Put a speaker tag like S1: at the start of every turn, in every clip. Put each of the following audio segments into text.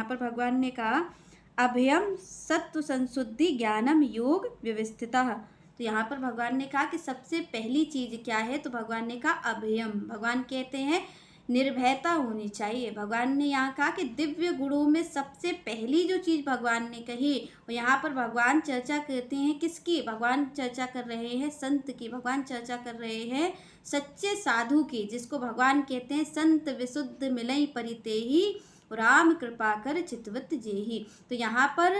S1: यहाँ पर भगवान ने कहा अभयम सत्व संशुद्धि ज्ञानम योग व्यवस्थितः। तो यहाँ पर भगवान ने कहा कि सबसे पहली चीज क्या है, तो भगवान ने कहा अभयम। भगवान कहते हैं निर्भयता होनी चाहिए। भगवान ने यहाँ कहा कि दिव्य गुणों में सबसे पहली जो चीज भगवान ने कही, और यहाँ पर भगवान चर्चा करते हैं किसकी, भगवान चर्चा कर रहे हैं संत की। भगवान चर्चा कर रहे हैं सच्चे साधु की, जिसको भगवान कहते हैं संत विशुद्ध मिलई परितेही राम कृपा कर चितवत जेही। तो यहाँ पर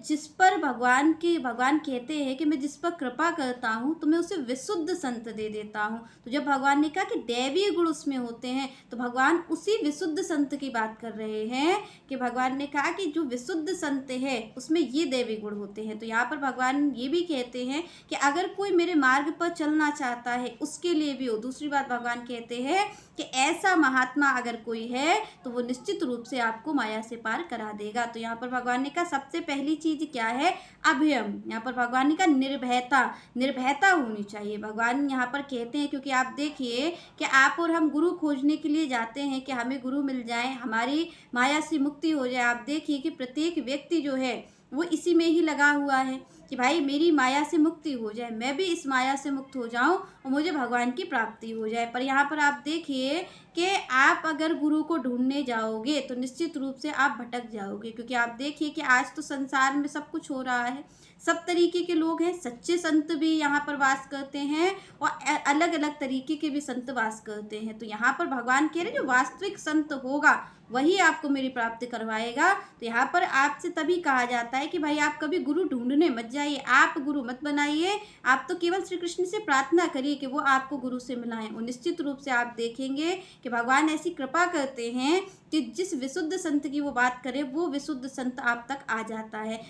S1: जिस पर भगवान कहते हैं कि मैं जिस पर कृपा करता हूँ तो मैं उसे विशुद्ध संत दे देता हूँ। तो जब भगवान ने कहा कि दैवीय गुण उसमें होते हैं, तो भगवान उसी विशुद्ध संत की बात कर रहे हैं कि भगवान ने कहा कि जो विशुद्ध संत है उसमें ये दैवीय गुण होते हैं। तो यहाँ पर भगवान ये भी कहते हैं कि अगर कोई मेरे मार्ग पर चलना चाहता है उसके लिए भी हो। दूसरी बात भगवान कहते हैं कि ऐसा महात्मा अगर कोई है तो वो निश्चित रूप से आपको माया से पार करा देगा। तो यहाँ पर भगवान ने कहा सबसे पहली चीज क्या है, अभयम। यहाँ पर भगवान ने कहा निर्भयता होनी चाहिए। भगवान यहाँ पर कहते हैं, क्योंकि आप देखिए कि आप और हम गुरु खोजने के लिए जाते हैं कि हमें गुरु मिल जाए, हमारी माया से मुक्ति हो जाए। आप देखिए कि प्रत्येक व्यक्ति जो है वो इसी में ही लगा हुआ है कि भाई मेरी माया से मुक्ति हो जाए, मैं भी इस माया से मुक्त हो जाऊं और मुझे भगवान की प्राप्ति हो जाए। पर यहाँ पर आप देखिए कि आप अगर गुरु को ढूंढने जाओगे तो निश्चित रूप से आप भटक जाओगे, क्योंकि आप देखिए कि आज तो संसार में सब कुछ हो रहा है, सब तरीके के लोग हैं। सच्चे संत भी यहाँ पर वास करते हैं और अलग अलग तरीके के भी संत वास करते हैं। तो यहाँ पर भगवान कह रहे हैं जो वास्तविक संत होगा वही आपको मेरी प्राप्ति करवाएगा। तो यहाँ पर आपसे तभी कहा जाता है कि भाई आप कभी गुरु ढूंढने मत जाइए, आप गुरु मत बनाइए, आप तो केवल श्री कृष्ण से प्रार्थना करिए कि वो आपको गुरु से मिलाएं। और निश्चित रूप से आप देखेंगे कि भगवान ऐसी कृपा करते हैं कि जिस विशुद्ध संत की वो बात करे वो विशुद्ध संत आप तक आ जाता है।